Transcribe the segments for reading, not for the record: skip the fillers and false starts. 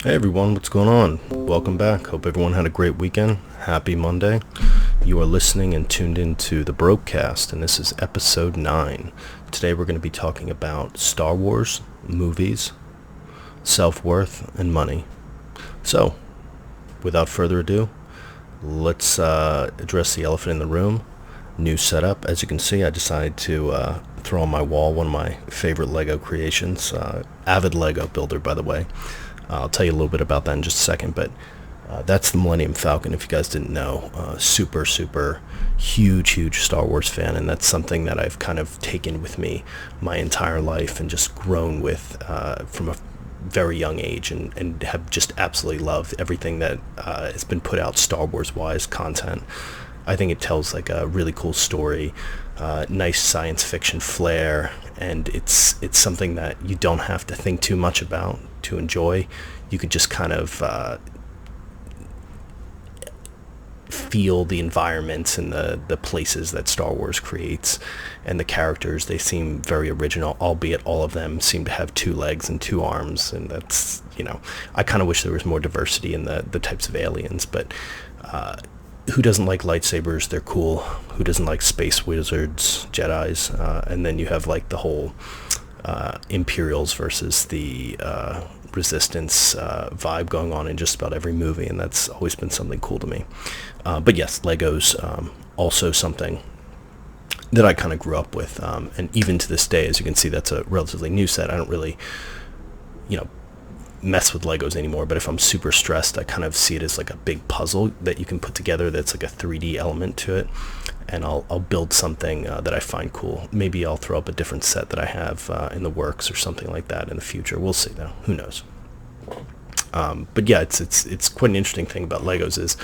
Hey everyone, what's going on? Welcome back. Hope everyone had a great weekend. Happy Monday. You are listening and tuned into the Brokecast, and this is episode 9. Today we're going to be talking about Star Wars, movies, self-worth, and money. So, without further ado, let's address the elephant in the room. New setup. As you can see, I decided to throw on my wall one of my favorite Lego creations. Avid Lego builder, by the way. I'll tell you a little bit about that in just a second, but that's the Millennium Falcon, if you guys didn't know. Super huge Star Wars fan, and that's something that I've kind of taken with me my entire life and just grown with from a very young age, and have just absolutely loved everything that has been put out Star Wars-wise content. I think it tells like a really cool story, nice science fiction flair, and it's something that you don't have to think too much about to enjoy. You could just kind of feel the environments and the places that Star Wars creates, and the characters. They seem very original, albeit all of them seem to have 2 legs and 2 arms, and that's, I kind of wish there was more diversity in the types of aliens, but who doesn't like lightsabers? They're cool. Who doesn't like space wizards, Jedis? And then you have like the whole Imperials versus the Resistance vibe going on in just about every movie, and that's always been something cool to me. But yes, Legos also something that I kind of grew up with, and even to this day, as you can see, that's a relatively new set. I don't really, mess with Legos anymore, but if I'm super stressed, I kind of see it as like a big puzzle that you can put together that's like a 3D element to it, and I'll build something that I find cool. Maybe I'll throw up a different set that I have in the works or something like that in the future. We'll see though, who knows. But yeah, it's quite an interesting thing about Legos is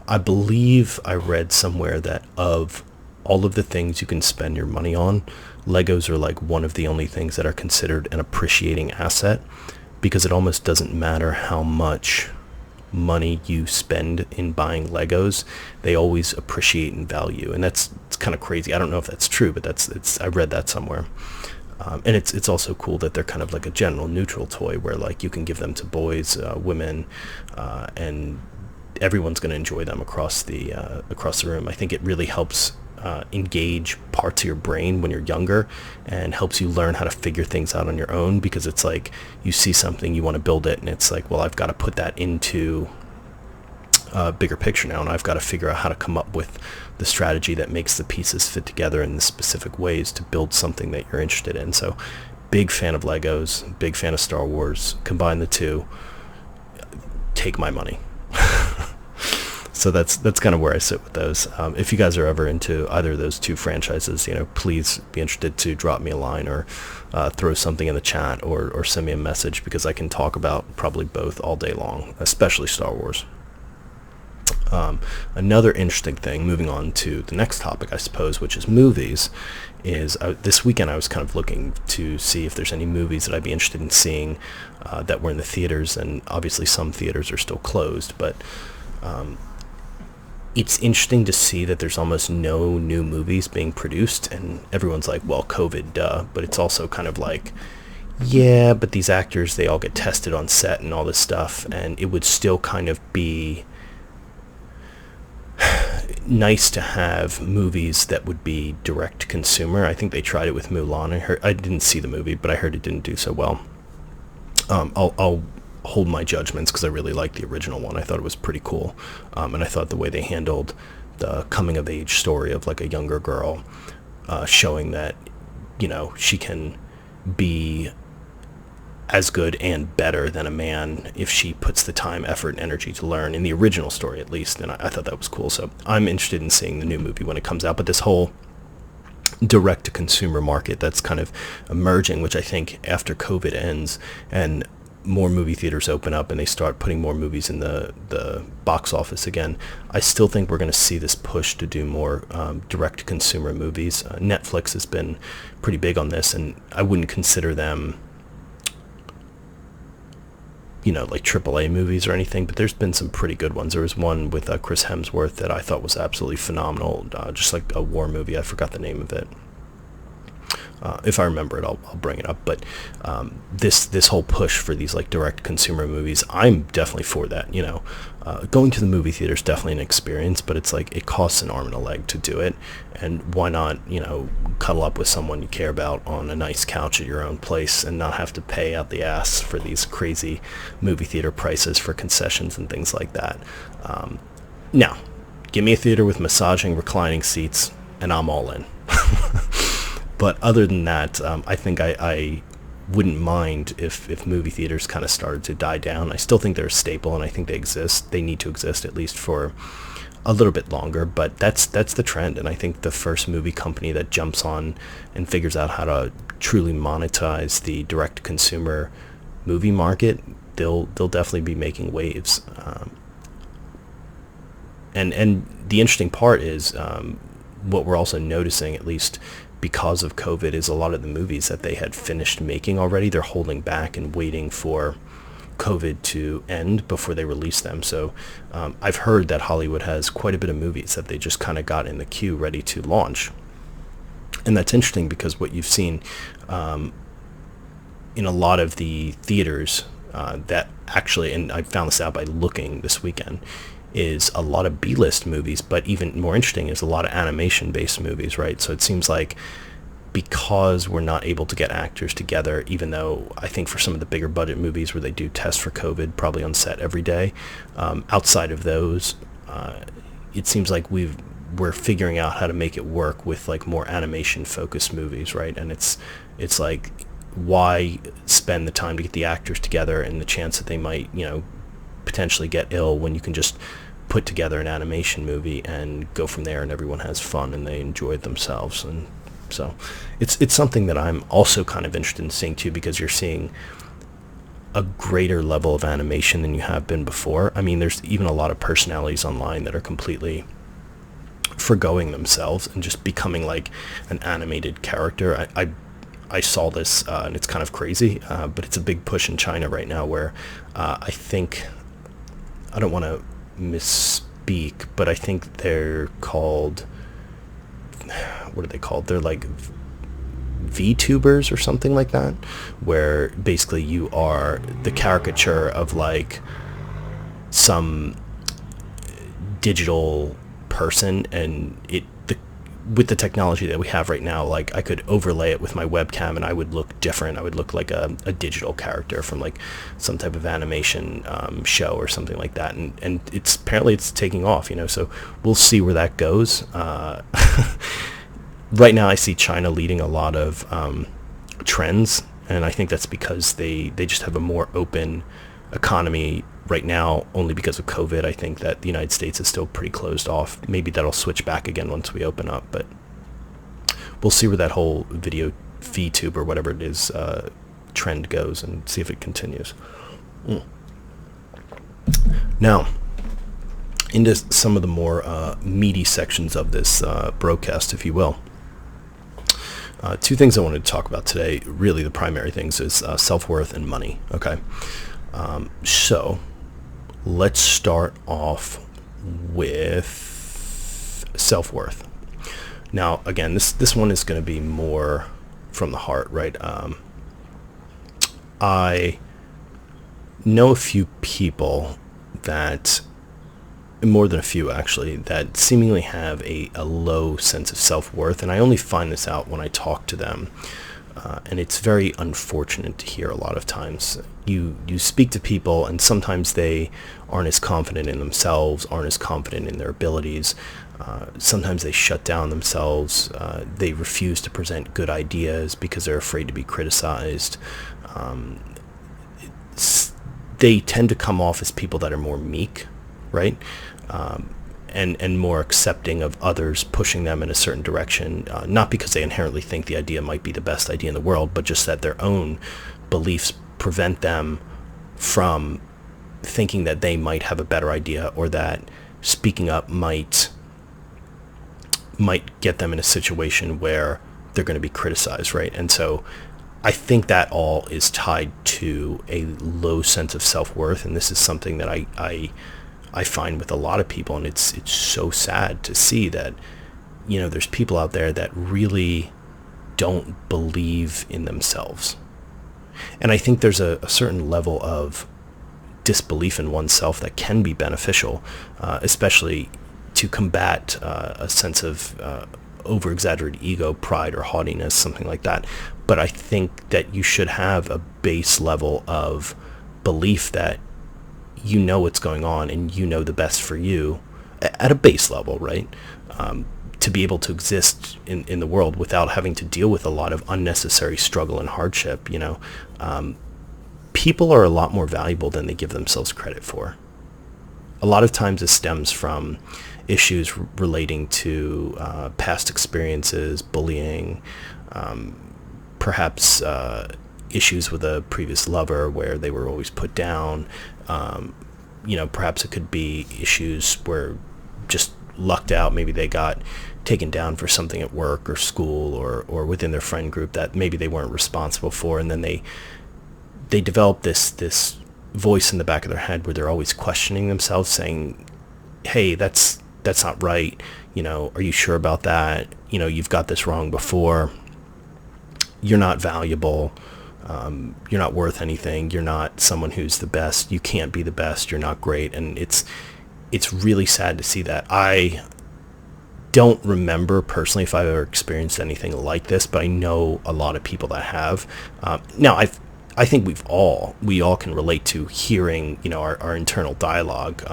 I believe I read somewhere that of all of the things you can spend your money on, Legos are like one of the only things that are considered an appreciating asset, because it almost doesn't matter how much money you spend in buying Legos, they always appreciate in value. And it's kind of crazy. I don't know if that's true, but I read that somewhere. And it's also cool that they're kind of like a general neutral toy where like you can give them to boys, women, and everyone's going to enjoy them across the room. I think it really helps engage parts of your brain when you're younger, and helps you learn how to figure things out on your own, because it's like you see something, you want to build it, and it's like, well, I've got to put that into a bigger picture now, and I've got to figure out how to come up with the strategy that makes the pieces fit together in the specific ways to build something that you're interested in. So big fan of Legos, big fan of Star Wars. Combine the two, take my money. So that's kind of where I sit with those. If you guys are ever into either of those 2 franchises, please be interested to drop me a line or throw something in the chat, or send me a message, because I can talk about probably both all day long, especially Star Wars. Another interesting thing, moving on to the next topic, I suppose, which is movies, is this weekend I was kind of looking to see if there's any movies that I'd be interested in seeing that were in the theaters, and obviously some theaters are still closed, but it's interesting to see that there's almost no new movies being produced, and everyone's like, well, COVID, duh, but it's also kind of like, yeah, but these actors, they all get tested on set and all this stuff, and it would still kind of be nice to have movies that would be direct to consumer. I think they tried it with Mulan. I didn't see the movie, but I heard it didn't do so well. I'll hold my judgments, because I really liked the original one. I thought it was pretty cool, and I thought the way they handled the coming of age story of like a younger girl, showing that she can be as good and better than a man if she puts the time, effort, and energy to learn, in the original story at least, and I thought that was cool. So I'm interested in seeing the new movie when it comes out. But this whole direct to consumer market that's kind of emerging, which I think after COVID ends and more movie theaters open up and they start putting more movies in the box office again, I still think we're going to see this push to do more direct-to-consumer movies. Netflix has been pretty big on this, and I wouldn't consider them, like AAA movies or anything, but there's been some pretty good ones. There was one with Chris Hemsworth that I thought was absolutely phenomenal, just like a war movie. I forgot the name of it. If I remember it, I'll bring it up. But this whole push for these like direct consumer movies, I'm definitely for that. Going to the movie theater is definitely an experience, but it's like it costs an arm and a leg to do it. And why not, cuddle up with someone you care about on a nice couch at your own place and not have to pay out the ass for these crazy movie theater prices for concessions and things like that. Now, give me a theater with massaging, reclining seats, and I'm all in. But other than that, I think I wouldn't mind if movie theaters kind of started to die down. I still think they're a staple, and I think they exist. They need to exist at least for a little bit longer, but that's the trend. And I think the first movie company that jumps on and figures out how to truly monetize the direct consumer movie market, they'll definitely be making waves. And the interesting part is what we're also noticing, at least because of COVID, is a lot of the movies that they had finished making already, they're holding back and waiting for COVID to end before they release them. So I've heard that Hollywood has quite a bit of movies that they just kind of got in the queue ready to launch. And that's interesting because what you've seen in a lot of the theaters that actually, and I found this out by looking this weekend, is a lot of B-list movies, but even more interesting is a lot of animation-based movies, right? So it seems like because we're not able to get actors together, even though I think for some of the bigger budget movies where they do test for COVID probably on set every day, outside of those, it seems like we're figuring out how to make it work with like more animation-focused movies, right? And it's like, why spend the time to get the actors together and the chance that they might, potentially get ill when you can just put together an animation movie and go from there, and everyone has fun and they enjoy it themselves. And so it's something that I'm also kind of interested in seeing too, because you're seeing a greater level of animation than you have been before. I mean, there's even a lot of personalities online that are completely forgoing themselves and just becoming like an animated character. I saw this and it's kind of crazy, but it's a big push in China right now where I think, I don't want to misspeak, but I think they're called, what are they called? They're like VTubers or something like that, where basically you are the caricature of like some digital person, and with the technology that we have right now, like I could overlay it with my webcam and I would look different. I would look like a digital character from like some type of animation show or something like that. And apparently it's taking off, so we'll see where that goes. Right now I see China leading a lot of trends, and I think that's because they just have a more open economy right now, only because of COVID. I think that the United States is still pretty closed off. Maybe that'll switch back again once we open up, but we'll see where that whole video VTube or whatever it is trend goes, and see if it continues. Now, into some of the more meaty sections of this broadcast, if you will. Two things I wanted to talk about today, really the primary things, is self-worth and money, okay? So let's start off with self-worth. Now, again, this one is going to be more from the heart, right? I know a few people that, more than a few actually, that seemingly have a low sense of self-worth, and I only find this out when I talk to them. And it's very unfortunate to hear a lot of times. You speak to people and sometimes they aren't as confident in themselves, aren't as confident in their abilities. Sometimes they shut down themselves. They refuse to present good ideas because they're afraid to be criticized. They tend to come off as people that are more meek, right? And more accepting of others pushing them in a certain direction, not because they inherently think the idea might be the best idea in the world, but just that their own beliefs prevent them from thinking that they might have a better idea, or that speaking up might get them in a situation where they're going to be criticized, right? And so I think that all is tied to a low sense of self-worth, and this is something that I find with a lot of people, and it's so sad to see that, there's people out there that really don't believe in themselves. And I think there's a certain level of disbelief in oneself that can be beneficial, especially to combat a sense of over-exaggerated ego, pride, or haughtiness, something like that. But I think that you should have a base level of belief that you know what's going on and you know the best for you at a base level, right? To be able to exist in the world without having to deal with a lot of unnecessary struggle and hardship, people are a lot more valuable than they give themselves credit for. A lot of times this stems from issues relating to past experiences, bullying, perhaps issues with a previous lover where they were always put down. Perhaps it could be issues where just lucked out. Maybe they got taken down for something at work or school or within their friend group that maybe they weren't responsible for, and then they develop this voice in the back of their head where they're always questioning themselves, saying, hey, that's not right, are you sure about that? You've got this wrong before. You're not valuable. You're not worth anything. You're not someone who's the best. You can't be the best. You're not great. And it's really sad to see that. I don't remember personally if I've ever experienced anything like this, but I know a lot of people that have. Now, I think we all can relate to hearing, our internal dialogue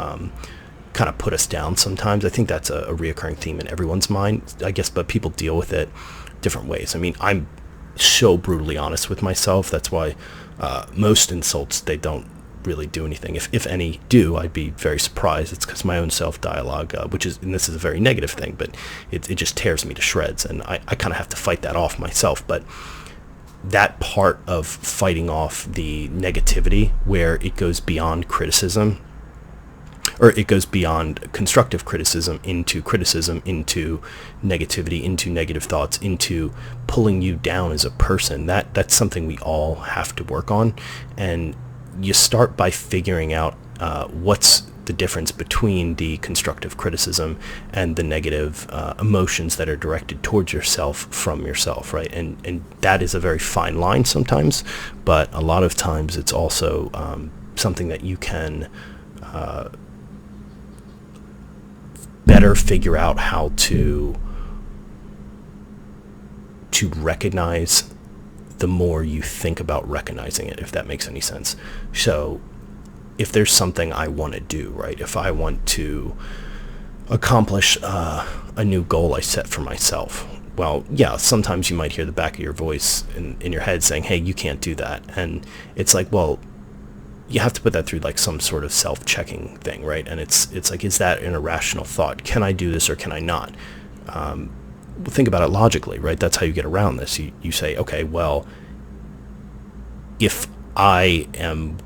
kind of put us down sometimes. I think that's a reoccurring theme in everyone's mind, I guess, but people deal with it different ways. I mean, I'm so brutally honest with myself. That's why most insults, they don't really do anything. If any do, I'd be very surprised. It's because my own self-dialogue, and this is a very negative thing, but it just tears me to shreds, and I kind of have to fight that off myself. But that part of fighting off the negativity where it goes beyond criticism, or it goes beyond constructive criticism into negativity, into negative thoughts, into pulling you down as a person, that's something we all have to work on. And you start by figuring out what's the difference between the constructive criticism and the negative emotions that are directed towards yourself from yourself, right? And that is a very fine line sometimes, but a lot of times it's also something that you can better figure out how to recognize the more you think about recognizing it, if that makes any sense. So if there's something I want to do, right? If I want to accomplish a new goal I set for myself, well, yeah, sometimes you might hear the back of your voice in your head saying, hey, you can't do that. And it's like, well, you have to put that through like some sort of self-checking thing, right? And it's like, is that an irrational thought? Can I do this or can I not? Think about it logically, right? That's how you get around this. You say, okay, well, if I am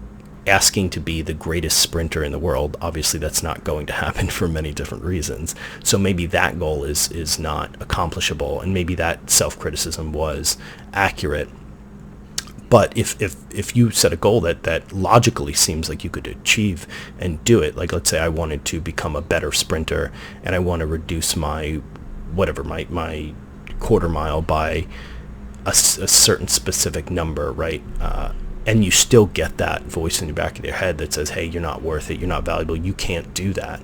asking to be the greatest sprinter in the world, obviously that's not going to happen for many different reasons. So maybe that goal is not accomplishable, and maybe that self-criticism was accurate. But if you set a goal that logically seems like you could achieve and do it, like let's say I wanted to become a better sprinter and I want to reduce my quarter mile by a certain specific number, right? And you still get that voice in the back of your head that says, hey, you're not worth it, you're not valuable, you can't do that.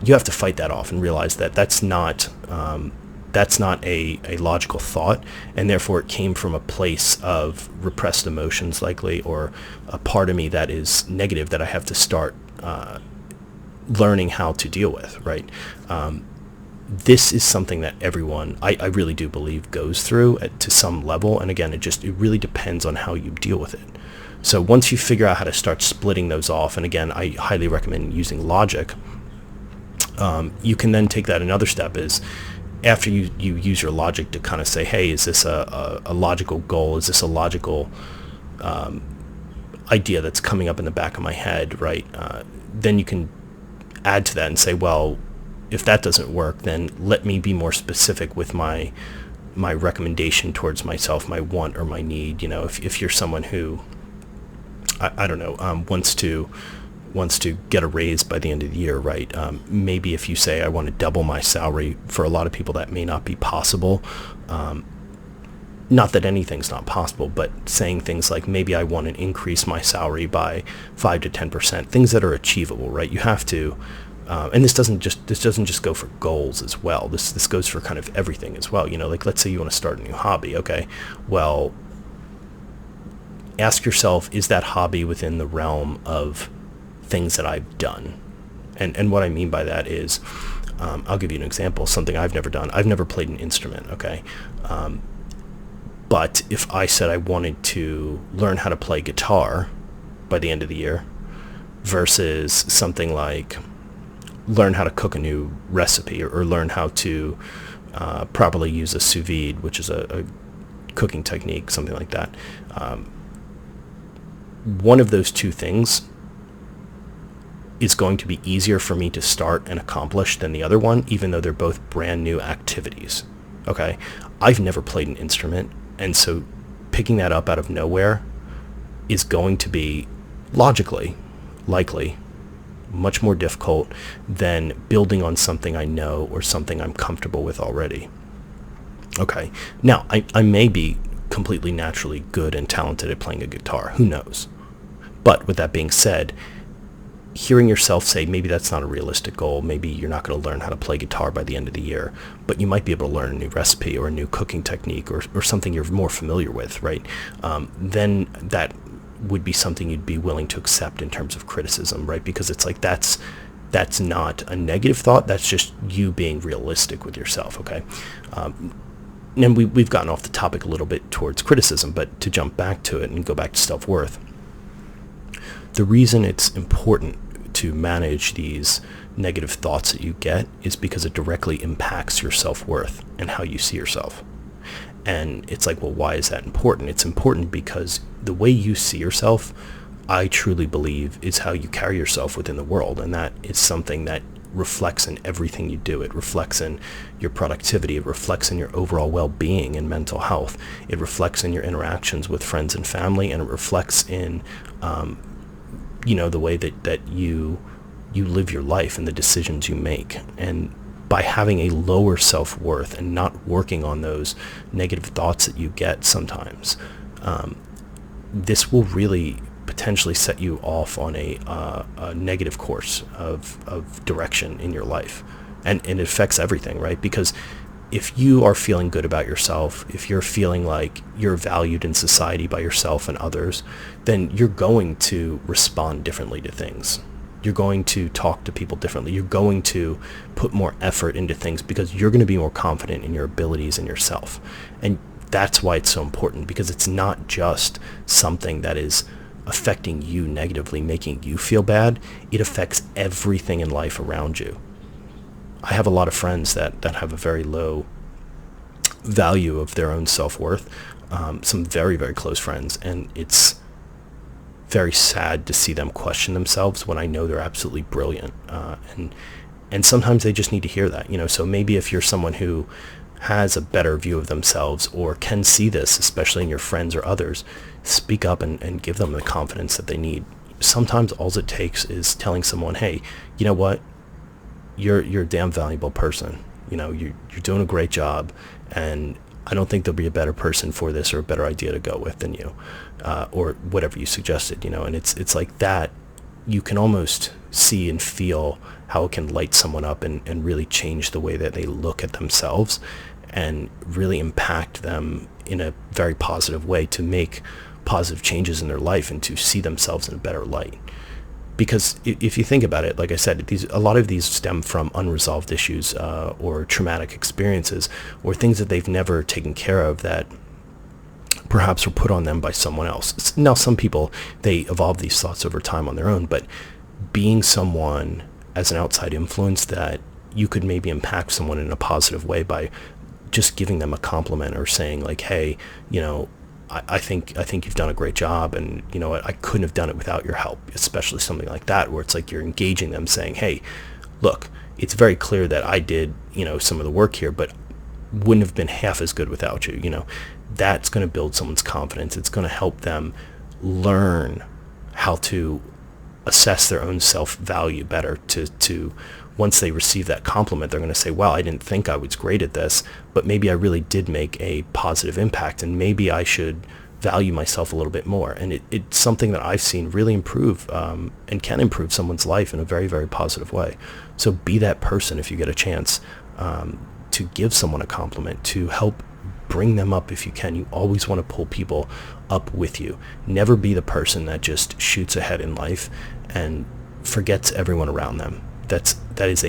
You have to fight that off and realize that that's not a logical thought, and therefore it came from a place of repressed emotions likely, or a part of me that is negative that I have to start learning how to deal with, right? This is something that everyone, I really do believe, goes through to some level. And again, it really depends on how you deal with it. So once you figure out how to start splitting those off, and again, I highly recommend using logic, you can then take that another step is, after you use your logic to kind of say, hey, is this a logical goal? Is this a logical idea that's coming up in the back of my head, right? Then you can add to that and say, well, if that doesn't work, then let me be more specific with my recommendation towards myself, my want or my need. If you're someone who, I don't know, wants to get a raise by the end of the year, right? Maybe if you say, I want to double my salary, for a lot of people that may not be possible. not that anything's not possible, but saying things like, maybe I want to increase my salary by 5 to 10%, things that are achievable, right? You have to, and this doesn't just go for goals as well. This goes for kind of everything as well. Like, let's say you want to start a new hobby. Okay, well, ask yourself, is that hobby within the realm of things that I've done? And what I mean by that is, I'll give you an example, something I've never done. I've never played an instrument, okay? But if I said I wanted to learn how to play guitar by the end of the year versus something like learn how to cook a new recipe or learn how to properly use a sous vide, which is a cooking technique, something like that. One of those two things is going to be easier for me to start and accomplish than the other one, even though they're both brand new activities. Okay? I've never played an instrument, and so picking that up out of nowhere is going to be likely much more difficult than building on something I know or something I'm comfortable with already. Okay, now I may be completely naturally good and talented at playing a guitar, who knows? But with that being said, hearing yourself say maybe that's not a realistic goal, maybe you're not going to learn how to play guitar by the end of the year, but you might be able to learn a new recipe or a new cooking technique or something you're more familiar with, right? Then that would be something you'd be willing to accept in terms of criticism, right? Because it's like that's not a negative thought, that's just you being realistic with yourself, okay? And we've gotten off the topic a little bit towards criticism, but to jump back to it and go back to self-worth, the reason it's important to manage these negative thoughts that you get is because it directly impacts your self-worth and how you see yourself. And it's like, well, why is that important? It's important because the way you see yourself, I truly believe, is how you carry yourself within the world. And that is something that reflects in everything you do. It reflects in your productivity. It reflects in your overall well-being and mental health. It reflects in your interactions with friends and family. And it reflects in the way that you live your life and the decisions you make. And by having a lower self-worth and not working on those negative thoughts that you get sometimes, this will really potentially set you off on a negative course of direction in your life. And it affects everything, right? Because if you are feeling good about yourself, if you're feeling like you're valued in society by yourself and others, then you're going to respond differently to things. You're going to talk to people differently. You're going to put more effort into things because you're going to be more confident in your abilities and yourself. And that's why it's so important, because it's not just something that is affecting you negatively, making you feel bad. It affects everything in life around you. I have a lot of friends that have a very low value of their own self-worth, some very, very close friends, and it's very sad to see them question themselves when I know they're absolutely brilliant. And sometimes they just need to hear that, so maybe if you're someone who has a better view of themselves or can see this, especially in your friends or others, speak up and give them the confidence that they need. Sometimes all it takes is telling someone, hey, you know what? You're a damn valuable person. You're doing a great job, and I don't think there'll be a better person for this or a better idea to go with than you, or whatever you suggested, and it's like that. You can almost see and feel how it can light someone up and really change the way that they look at themselves and really impact them in a very positive way to make positive changes in their life and to see themselves in a better light. Because if you think about it, like I said, a lot of these stem from unresolved issues or traumatic experiences or things that they've never taken care of that perhaps were put on them by someone else. Now, some people, they evolve these thoughts over time on their own, but being someone as an outside influence that you could maybe impact someone in a positive way by just giving them a compliment or saying like, hey, I think you've done a great job, and I couldn't have done it without your help, especially something like that where it's like you're engaging them saying, hey, look, it's very clear that I did, some of the work here, but wouldn't have been half as good without you. That's going to build someone's confidence. It's going to help them learn how to assess their own self-value better, to once they receive that compliment, they're going to say, wow, I didn't think I was great at this, but maybe I really did make a positive impact, and maybe I should value myself a little bit more. And it's something that I've seen really improve and can improve someone's life in a very, very positive way. So be that person if you get a chance to give someone a compliment, to help bring them up if you can. You always want to pull people up with you. Never be the person that just shoots ahead in life and forgets everyone around them. That is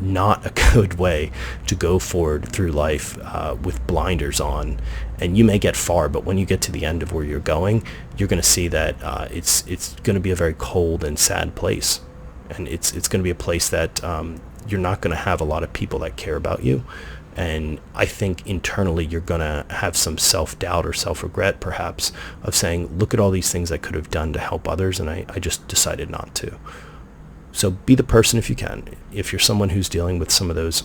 not a good way to go forward through life with blinders on. And you may get far, but when you get to the end of where you're going, you're going to see that it's going to be a very cold and sad place, and it's going to be a place that you're not going to have a lot of people that care about you. And I think internally you're going to have some self-doubt or self-regret, perhaps, of saying, look at all these things I could have done to help others, and I just decided not to. So be the person if you can. If you're someone who's dealing with some of those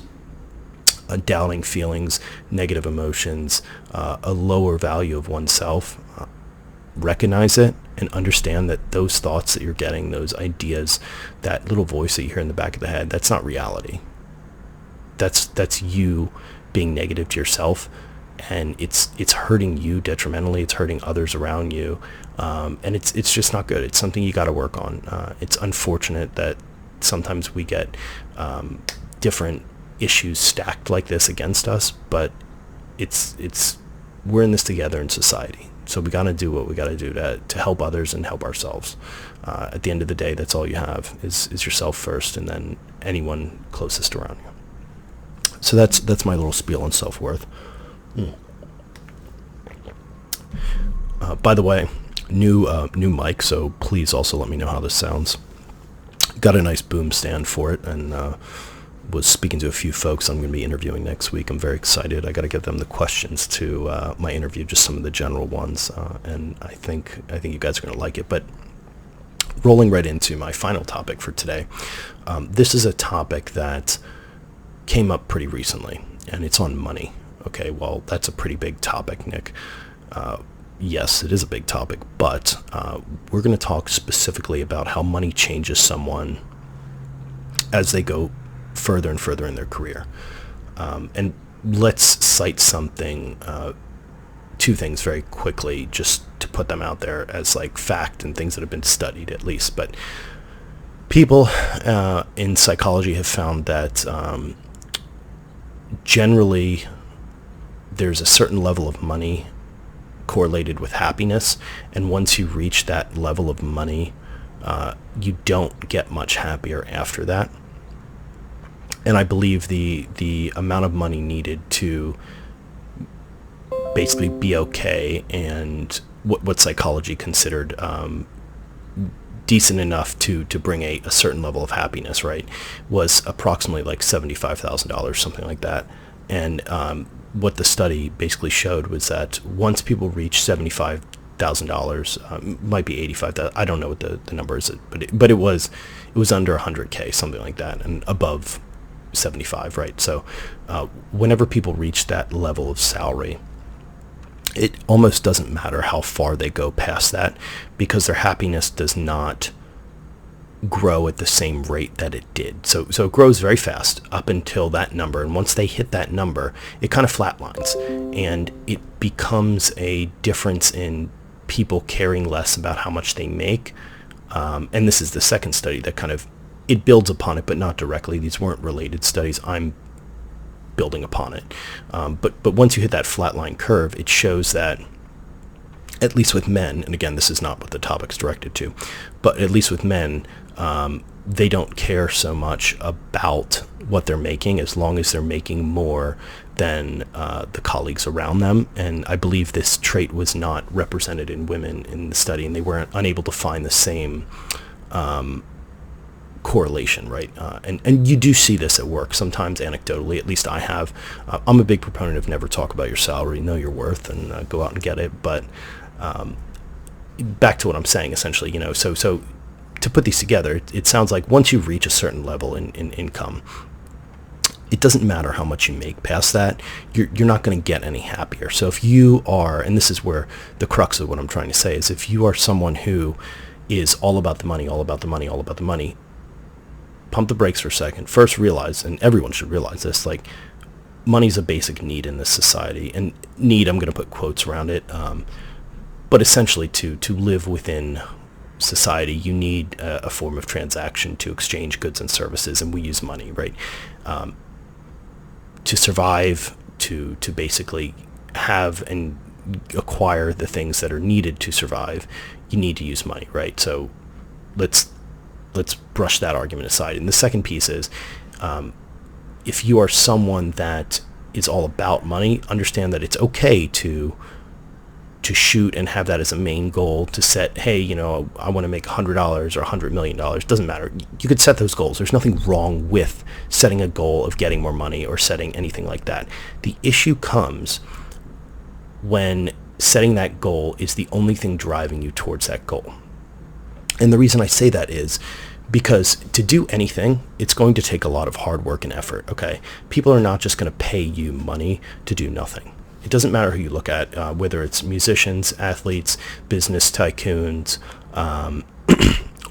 doubting feelings, negative emotions, a lower value of oneself, recognize it and understand that those thoughts that you're getting, those ideas, that little voice that you hear in the back of the head, that's not reality. That's you being negative to yourself, and it's hurting you detrimentally. It's hurting others around you, and it's just not good. It's something you got to work on. It's unfortunate that sometimes we get different issues stacked like this against us, but we're in this together in society. So we got to do what we got to do to help others and help ourselves. At the end of the day, that's all you have is yourself first, and then anyone closest around you. So that's my little spiel on self-worth. By the way, new mic, so please also let me know how this sounds. Got a nice boom stand for it, and was speaking to a few folks I'm going to be interviewing next week. I'm very excited. I got to get them the questions to my interview, just some of the general ones, and I think you guys are going to like it. But rolling right into my final topic for today, this is a topic that came up pretty recently, and it's on money. Okay, well, that's a pretty big topic, Nick. Yes, it is a big topic, but we're going to talk specifically about how money changes someone as they go further and further in their career. And let's cite two things very quickly, just to put them out there as like fact and things that have been studied at least. But people in psychology have found that generally there's a certain level of money correlated with happiness, and once you reach that level of money, you don't get much happier after that. And I believe the amount of money needed to basically be okay, and what psychology considered decent enough to bring a certain level of happiness, right, was approximately like $75,000, something like that. And what the study basically showed was that once people reach $75,000, might be 85,000. I don't know what the number is, but it was under 100K, something like that, and above 75, right? So whenever people reach that level of salary, it almost doesn't matter how far they go past that, because their happiness does not grow at the same rate that it did. So it grows very fast up until that number, and once they hit that number, it kind of flatlines, and it becomes a difference in people caring less about how much they make. And this is the second study that kind of, it builds upon it, but not directly. These weren't related studies. I'm building upon it. But once you hit that flatline curve, it shows that, at least with men, and again, this is not what the topic's directed to, but at least with men, they don't care so much about what they're making as long as they're making more than the colleagues around them. And I believe this trait was not represented in women in the study, and they were unable to find the same correlation, right? And you do see this at work sometimes anecdotally, at least I have. I'm a big proponent of never talk about your salary, know your worth, and go out and get it. But back to what I'm saying, essentially, so to put these together, it sounds like once you reach a certain level in income, it doesn't matter how much you make past that, you're not going to get any happier. So if you are, and this is where the crux of what I'm trying to say is, if you are someone who is all about the money, all about the money, all about the money, pump the brakes for a second. First, realize, and everyone should realize this, like, money's a basic need in this society. And need, I'm going to put quotes around it, but essentially to live within society, you need a form of transaction to exchange goods and services, and we use money, right? To survive, to basically have and acquire the things that are needed to survive, you need to use money, right? So let's brush that argument aside. And the second piece is, if you are someone that is all about money, understand that it's okay to shoot and have that as a main goal, to set, hey, I want to make $100 or $100 million. Doesn't matter. You could set those goals. There's nothing wrong with setting a goal of getting more money or setting anything like that. The issue comes when setting that goal is the only thing driving you towards that goal. And the reason I say that is because to do anything, it's going to take a lot of hard work and effort, okay? People are not just going to pay you money to do nothing. It doesn't matter who you look at, whether it's musicians, athletes, business tycoons,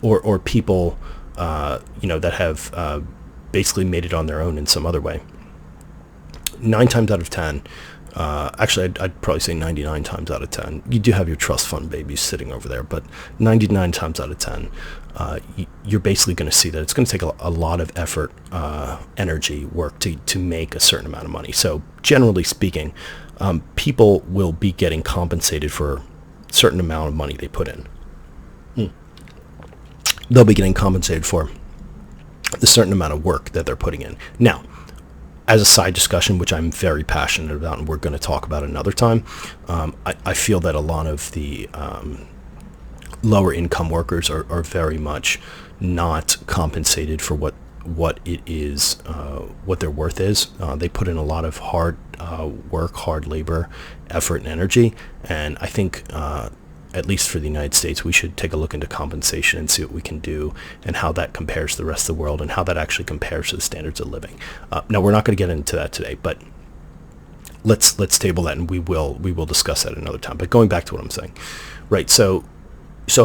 or people, that have basically made it on their own in some other way. 9 times out of 10, actually, I'd probably say 99 times out of 10. You do have your trust fund babies sitting over there, but 99 times out of 10, you're basically going to see that it's going to take a lot of effort, energy, work to make a certain amount of money. So generally speaking, people will be getting compensated for a certain amount of money they put in. They'll be getting compensated for the certain amount of work that they're putting in. Now, as a side discussion, which I'm very passionate about, and we're going to talk about another time, I feel that a lot of the lower income workers are very much not compensated for what it is, what their worth is. They put in a lot of hard work, hard labor, effort, and energy. And I think, at least for the United States, we should take a look into compensation and see what we can do and how that compares to the rest of the world and how that actually compares to the standards of living. Now, we're not going to get into that today, but let's table that, and we will discuss that another time. But going back to what I'm saying, right? So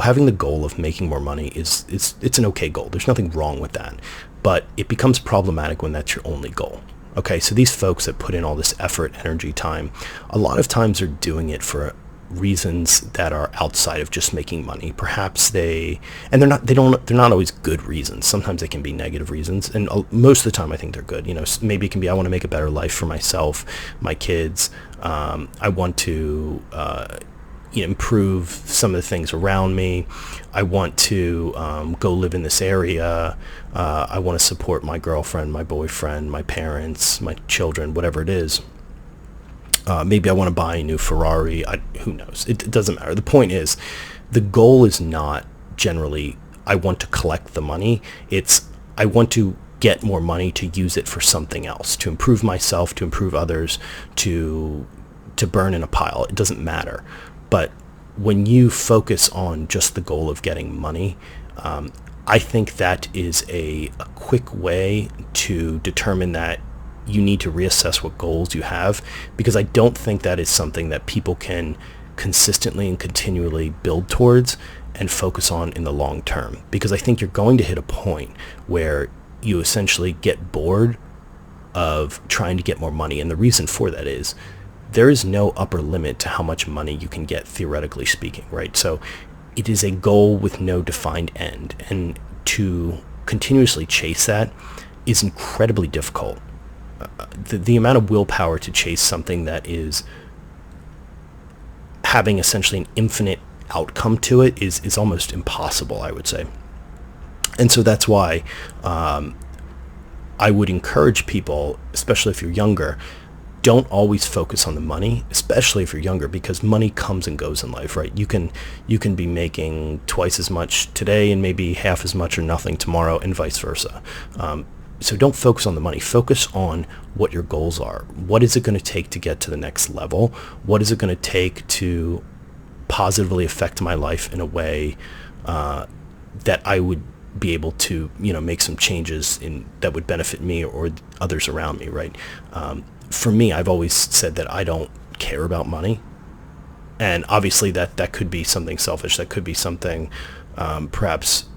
having the goal of making more money it's an okay goal. There's nothing wrong with that, but it becomes problematic when that's your only goal. Okay, so these folks that put in all this effort, energy, time, a lot of times are doing it for reasons that are outside of just making money. Perhaps they're not always good reasons. Sometimes they can be negative reasons, and most of the time I think they're good. Maybe it can be, I want to make a better life for myself, my kids. I want to improve some of the things around me. I want to go live in this area. I want to support my girlfriend, my boyfriend, my parents, my children, whatever it is. Maybe I want to buy a new Ferrari. Who knows? It doesn't matter. The point is, the goal is not generally, I want to collect the money. It's, I want to get more money to use it for something else, to improve myself, to improve others, to burn in a pile. It doesn't matter. But when you focus on just the goal of getting money, I think that is a quick way to determine that you need to reassess what goals you have, because I don't think that is something that people can consistently and continually build towards and focus on in the long term. Because I think you're going to hit a point where you essentially get bored of trying to get more money. And the reason for that is there is no upper limit to how much money you can get, theoretically speaking, right? So it is a goal with no defined end. And to continuously chase that is incredibly difficult. The amount of willpower to chase something that is having essentially an infinite outcome to it is almost impossible, I would say. And so that's why I would encourage people, especially if you're younger, don't always focus on the money, especially if you're younger, because money comes and goes in life, right? You can be making twice as much today and maybe half as much or nothing tomorrow, and vice versa. So don't focus on the money. Focus on what your goals are. What is it going to take to get to the next level? What is it going to take to positively affect my life in a way that I would be able to, make some changes that would benefit me or others around me, right? For me, I've always said that I don't care about money. And obviously that could be something selfish. That could be something perhaps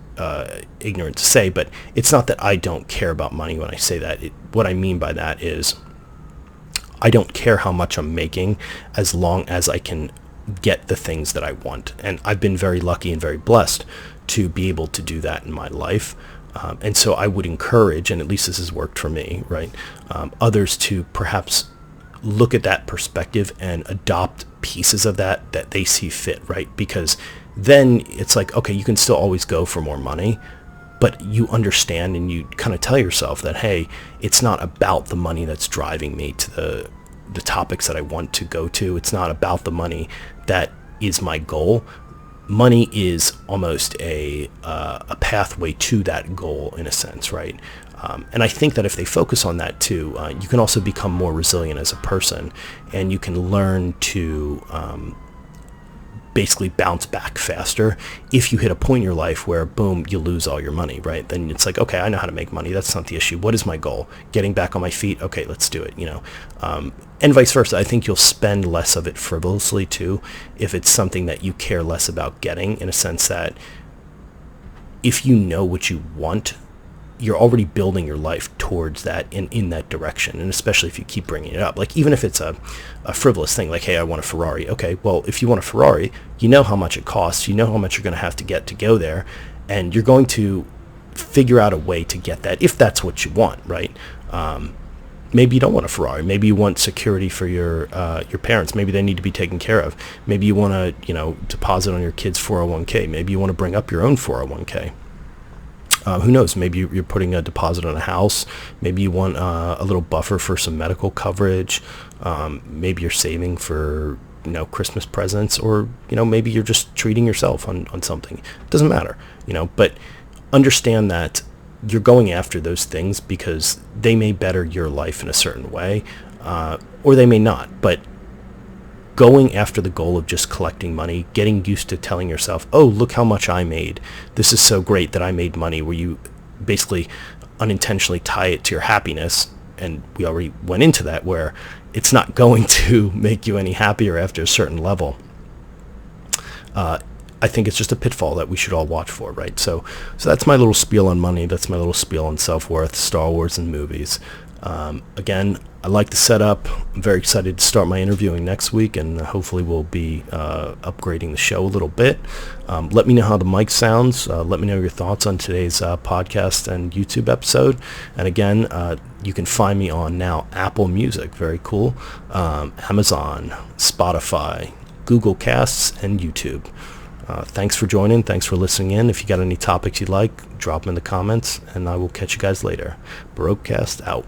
ignorant to say, but it's not that I don't care about money when I say that. What I mean by that is I don't care how much I'm making as long as I can get the things that I want. And I've been very lucky and very blessed to be able to do that in my life. And so I would encourage, and at least this has worked for me, right, others to perhaps look at that perspective and adopt pieces of that they see fit, right? Because then it's like, okay, you can still always go for more money, but you understand and you kind of tell yourself that, hey, it's not about the money that's driving me to the topics that I want to go to. It's not about the money that is my goal. Money is almost a pathway to that goal in a sense, right? And I think that if they focus on that too, you can also become more resilient as a person, and you can learn to basically bounce back faster. If you hit a point in your life where, boom, you lose all your money, right? Then it's like, okay, I know how to make money. That's not the issue. What is my goal? Getting back on my feet? Okay, let's do it, and vice versa. I think you'll spend less of it frivolously too if it's something that you care less about getting, in a sense that if you know what you want, you're already building your life towards that in that direction. And especially if you keep bringing it up, like even if it's a frivolous thing, like, hey, I want a Ferrari. Okay, well, if you want a Ferrari, you know how much it costs, you know how much you're going to have to get to go there, and you're going to figure out a way to get that if that's what you want, right? Maybe you don't want a Ferrari. Maybe you want security for your parents. Maybe they need to be taken care of. Maybe you want to, deposit on your kids' 401k. Maybe you want to bring up your own 401k. Who knows? Maybe you're putting a deposit on a house. Maybe you want a little buffer for some medical coverage. Maybe you're saving for Christmas presents, or maybe you're just treating yourself on something. It doesn't matter, but understand that you're going after those things because they may better your life in a certain way, or they may not. But going after the goal of just collecting money, getting used to telling yourself, oh, look how much I made. This is so great that I made money, where you basically unintentionally tie it to your happiness. And we already went into that, where it's not going to make you any happier after a certain level. I think it's just a pitfall that we should all watch for, right? So that's my little spiel on money. That's my little spiel on Selfworth, Star Wars, and movies. Again, I like the setup. I'm very excited to start my interviewing next week, and hopefully we'll be upgrading the show a little bit. Let me know how the mic sounds. Let me know your thoughts on today's podcast and YouTube episode. And again, you can find me on now Apple Music, very cool, Amazon, Spotify, Google Casts, and YouTube. Thanks for joining. Thanks for listening in. If you got any topics you'd like, drop them in the comments, and I will catch you guys later. Barokecast out.